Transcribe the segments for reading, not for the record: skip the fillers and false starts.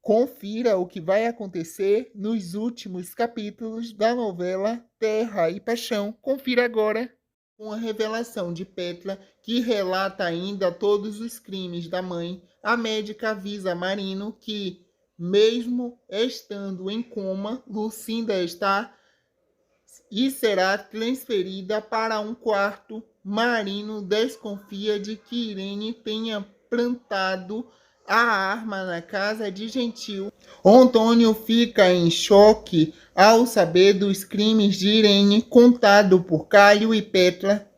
Confira o que vai acontecer nos últimos capítulos da novela Terra e Paixão. Confira agora uma revelação de Petra que relata ainda todos os crimes da mãe. A médica avisa Marino que, mesmo estando em coma, Lucinda está e será transferida para um quarto. Marino desconfia de que Irene tenha plantado a arma na casa de Gentil. Antônio fica em choque ao saber dos crimes de Irene contado por Caio e Petra.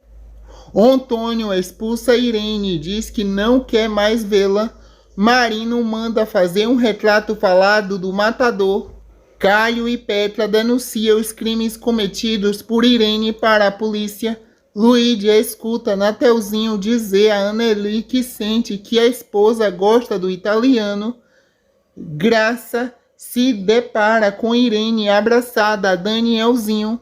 Antônio expulsa Irene e diz que não quer mais vê-la. Marino manda fazer um retrato falado do matador. Caio e Petra denunciam os crimes cometidos por Irene para a polícia. Luigi escuta Nateuzinho dizer a Anneli que sente que a esposa gosta do italiano. Graça se depara com Irene abraçada a Danielzinho.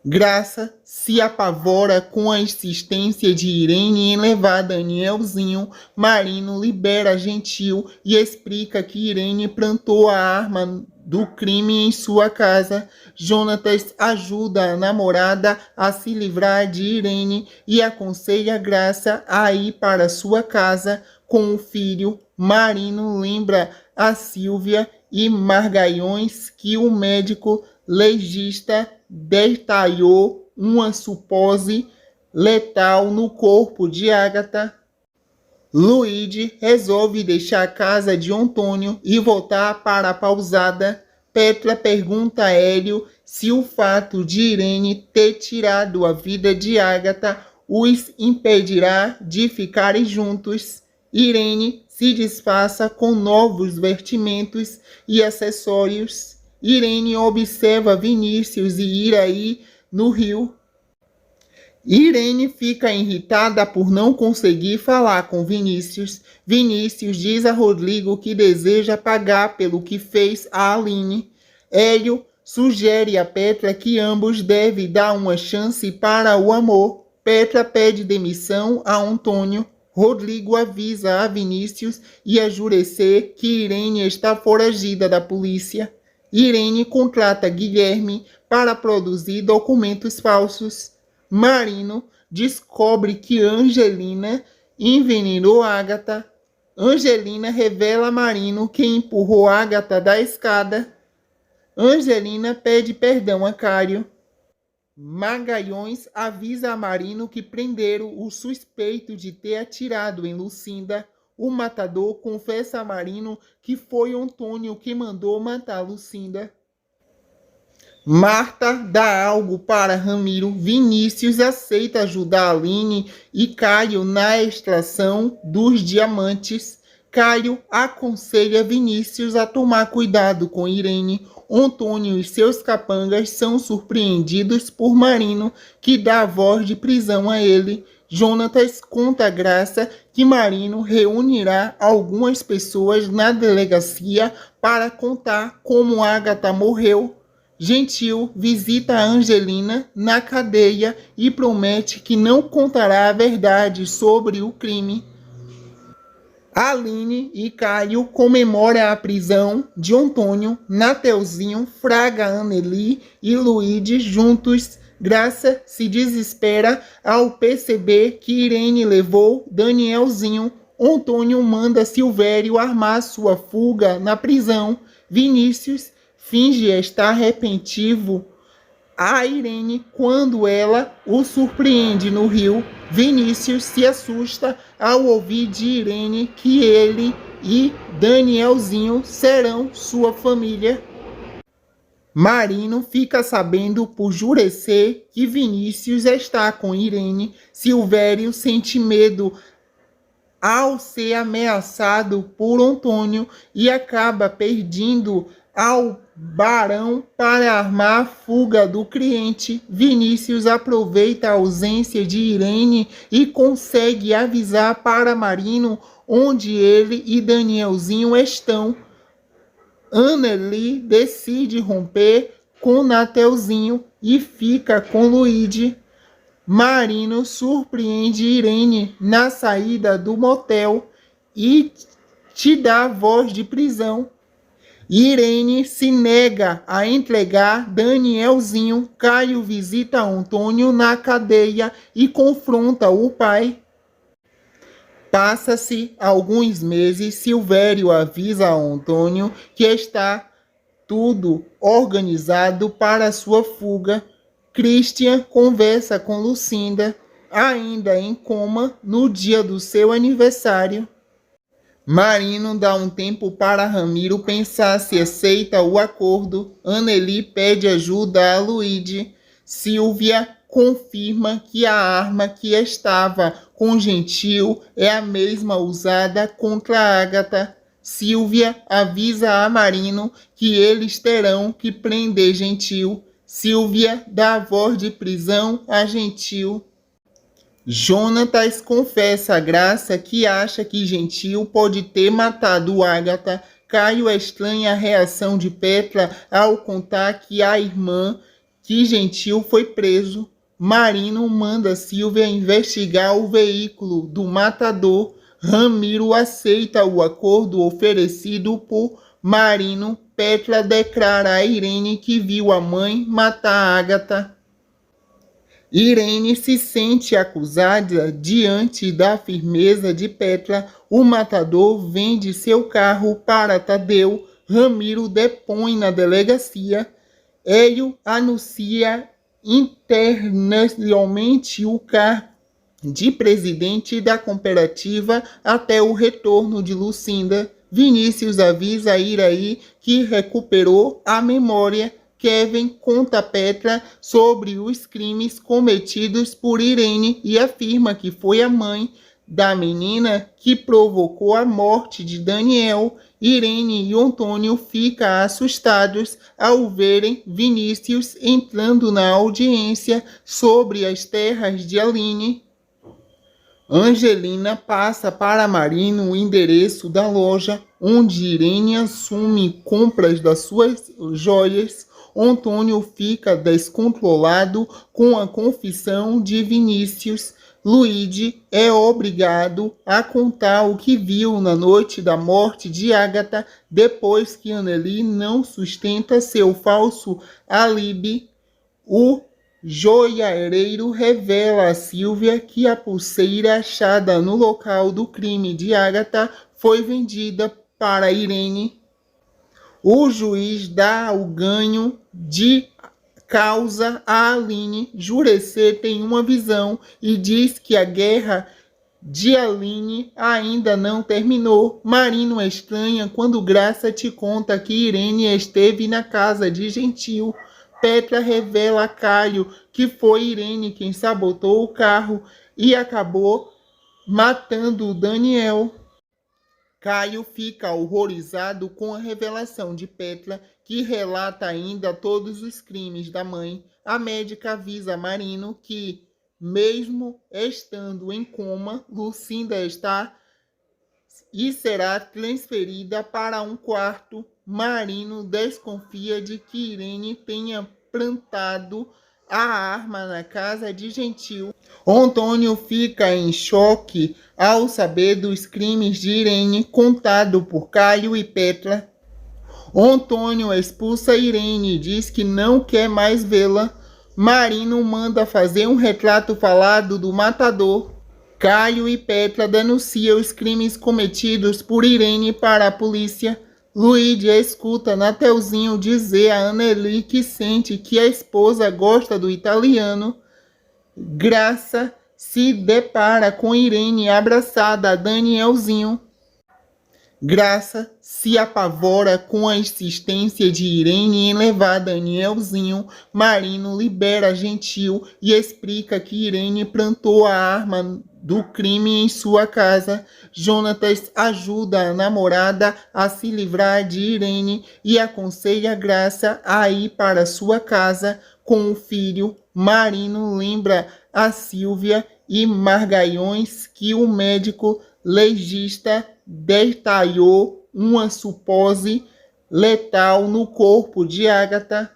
Graça se apavora com a insistência de Irene em levar Danielzinho. Marino libera Gentil e explica que Irene plantou a arma do crime em sua casa. Jonatas ajuda a namorada a se livrar de Irene e aconselha Graça a ir para sua casa com o filho. Marino lembra a Silvia e Margalhões que o médico legista detalhou uma supose letal no corpo de Agatha. Luigi resolve deixar a casa de Antônio e voltar para a pousada. Petra pergunta a Hélio se o fato de Irene ter tirado a vida de Agatha os impedirá de ficarem juntos. Irene se disfarça com novos vestimentos e acessórios. Irene observa Vinícius e Iraí no rio. Irene fica irritada por não conseguir falar com Vinícius. Vinícius diz a Rodrigo que deseja pagar pelo que fez a Aline. Hélio sugere a Petra que ambos devem dar uma chance para o amor. Petra pede demissão a Antônio. Rodrigo avisa a Vinícius e a Jurecer que Irene está foragida da polícia. Irene contrata Guilherme para produzir documentos falsos. Marino descobre que Angelina envenenou Agatha. Angelina revela a Marino que empurrou Agatha da escada. Angelina pede perdão a Cário. Magalhães avisa a Marino que prenderam o suspeito de ter atirado em Lucinda. O matador confessa a Marino que foi Antônio que mandou matar Lucinda. Marta dá algo para Ramiro. Vinícius aceita ajudar Aline e Caio na extração dos diamantes. Caio aconselha Vinícius a tomar cuidado com Irene. Antônio e seus capangas são surpreendidos por Marino, que dá a voz de prisão a ele. Jonatas conta a Graça que Marino reunirá algumas pessoas na delegacia para contar como Agatha morreu. Gentil visita a Angelina na cadeia e promete que não contará a verdade sobre o crime. Aline e Caio comemoram a prisão de Antônio. Nateuzinho fraga Anneli e Luigi juntos. Graça se desespera ao perceber que Irene levou Danielzinho. Antônio manda Silvério armar sua fuga na prisão. Vinícius finge estar arrependido a Irene quando ela o surpreende no rio. Vinícius se assusta ao ouvir de Irene que ele e Danielzinho serão sua família. Marino fica sabendo por Jurecer que Vinícius está com Irene. Silvério sente medo ao ser ameaçado por Antônio e acaba pedindo ao Barão para armar a fuga do cliente. Vinícius aproveita a ausência de Irene e consegue avisar para Marino onde ele e Danielzinho estão. Anneli decide romper com Nateuzinho e fica com Luigi. Marino surpreende Irene na saída do motel e te dá voz de prisão. Irene se nega a entregar Danielzinho. Caio visita Antônio na cadeia e confronta o pai. Passa-se alguns meses, Silvério avisa a Antônio que está tudo organizado para sua fuga. Christian conversa com Lucinda, ainda em coma, no dia do seu aniversário. Marino dá um tempo para Ramiro pensar se aceita o acordo. Anneli pede ajuda a Luigi. Silvia confirma que a arma que estava com Gentil é a mesma usada contra Agatha. Silvia avisa a Marino que eles terão que prender Gentil. Silvia dá voz de prisão a Gentil. Jonatas confessa a Graça que acha que Gentil pode ter matado Agatha. Caio estranha a reação de Petra ao contar que a irmã que Gentil foi preso. Marino manda Silvia investigar o veículo do matador. Ramiro aceita o acordo oferecido por Marino. Petra declara a Irene que viu a mãe matar Agatha. Irene se sente acusada diante da firmeza de Petra. O matador vende seu carro para Tadeu. Ramiro depõe na delegacia. Hélio anuncia internacionalmente o cargo de presidente da cooperativa até o retorno de Lucinda. Vinícius avisa Iraí que recuperou a memória. Kevin conta a Petra sobre os crimes cometidos por Irene e afirma que foi a mãe da menina que provocou a morte de Daniel. Irene e Antônio ficam assustados ao verem Vinícius entrando na audiência sobre as terras de Aline. Angelina passa para Marino o endereço da loja onde Irene assume compras das suas joias. Antônio fica descontrolado com a confissão de Vinícius. Luigi é obrigado a contar o que viu na noite da morte de Agatha depois que Anneli não sustenta seu falso álibi. O joalheiro revela a Silvia que a pulseira achada no local do crime de Agatha foi vendida para Irene. O juiz dá o ganho de causa a Aline. Jurecê tem uma visão e diz que a guerra de Aline ainda não terminou. Marino estranha quando Graça te conta que Irene esteve na casa de Gentil. Petra revela a Caio que foi Irene quem sabotou o carro e acabou matando o Daniel. Caio fica horrorizado com a revelação de Petra, que relata ainda todos os crimes da mãe. A médica avisa Marino que, mesmo estando em coma, Lucinda está e será transferida para um quarto. Marino desconfia de que Irene tenha plantado a arma na casa de Gentil. Antônio fica em choque ao saber dos crimes de Irene contado por Caio e Petra. Antônio expulsa Irene e diz que não quer mais vê-la. Marino manda fazer um retrato falado do matador. Caio e Petra denunciam os crimes cometidos por Irene para a polícia. Luigi escuta Nateuzinho dizer a Anneli que sente que a esposa gosta do italiano. Graça se depara com Irene abraçada a Danielzinho. Graça se apavora com a insistência de Irene em levar Danielzinho. Marino libera Gentil e explica que Irene plantou a arma do crime em sua casa. Jonatas ajuda a namorada a se livrar de Irene e aconselha Graça a ir para sua casa com o filho. Marino lembra a Silvia e Margalhões que o médico legista detalhou uma supose letal no corpo de Agatha.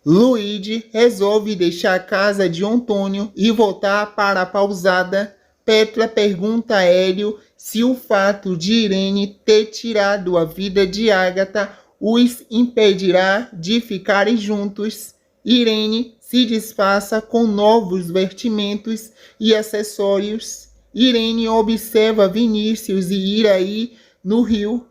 Luigi resolve deixar a casa de Antônio e voltar para a pousada. Petra pergunta a Hélio se o fato de Irene ter tirado a vida de Agatha os impedirá de ficarem juntos. Irene se disfarça com novos vestimentos e acessórios. Irene observa Vinícius e Iraí no rio.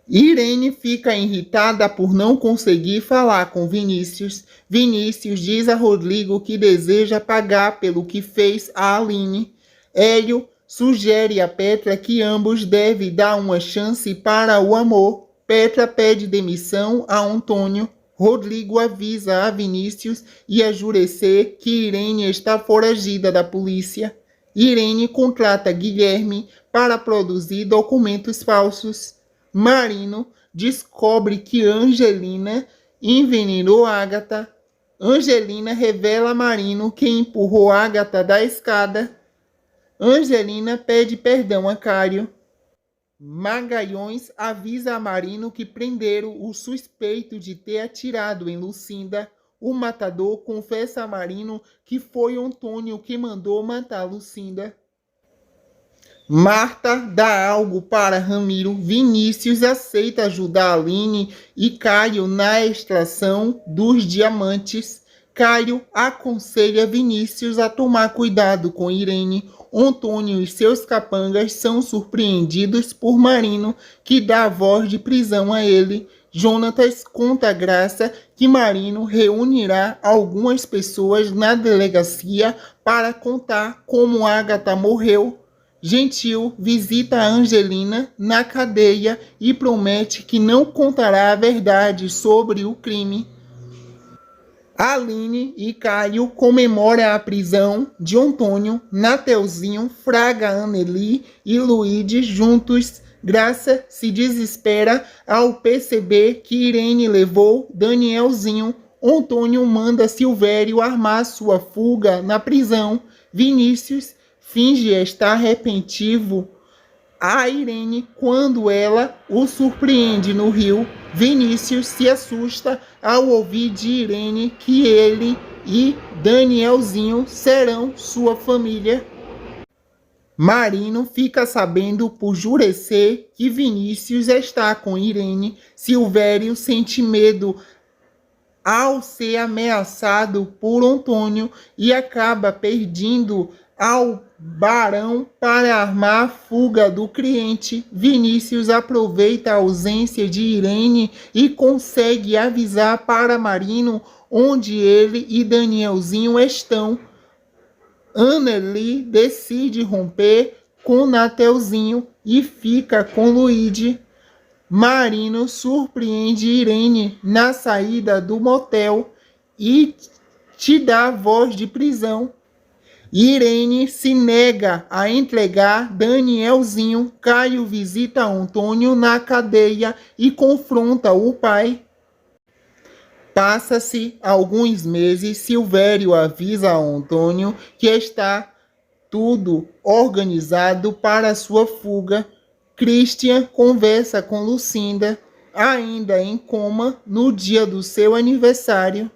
Irene fica irritada por não conseguir falar com Vinícius. Vinícius diz a Rodrigo que deseja pagar pelo que fez a Aline. Hélio sugere a Petra que ambos devem dar uma chance para o amor. Petra pede demissão a Antônio. Rodrigo avisa a Vinícius e a Jurecer que Irene está foragida da polícia. Irene contrata Guilherme para produzir documentos falsos. Marino descobre que Angelina envenenou Agatha. Angelina revela a Marino que empurrou Agatha da escada. Angelina pede perdão a Cário. Magalhães avisa a Marino que prenderam o suspeito de ter atirado em Lucinda. O matador confessa a Marino que foi Antônio que mandou matar Lucinda. Marta dá algo para Ramiro. Vinícius aceita ajudar Aline e Caio na extração dos diamantes. Caio aconselha Vinícius a tomar cuidado com Irene. Antônio e seus capangas são surpreendidos por Marino, que dá a voz de prisão a ele. Jonatas conta a Graça que Marino reunirá algumas pessoas na delegacia para contar como Agatha morreu. Gentil visita a Angelina na cadeia e promete que não contará a verdade sobre o crime. Aline e Caio comemoram a prisão de Antônio. Nateuzinho, Fraga, Anneli e Luíde juntos. Graça se desespera ao perceber que Irene levou Danielzinho. Antônio manda Silvério armar sua fuga na prisão. Vinícius finge estar arrependido a Irene quando ela o surpreende no rio. Vinícius se assusta ao ouvir de Irene que ele e Danielzinho serão sua família. Marino fica sabendo por Jurecer que Vinícius está com Irene. Silvério sente medo ao ser ameaçado por Antônio e acaba perdendo ao barão para armar a fuga do cliente. Vinícius aproveita a ausência de Irene e consegue avisar para Marino onde ele e Danielzinho estão. Anneli decide romper com Nateuzinho e fica com Luíde. Marino surpreende Irene na saída do motel e te dá voz de prisão. Irene se nega a entregar Danielzinho. Caio visita Antônio na cadeia e confronta o pai. Passa-se alguns meses, Silvério avisa a Antônio que está tudo organizado para sua fuga. Christian conversa com Lucinda, ainda em coma, no dia do seu aniversário.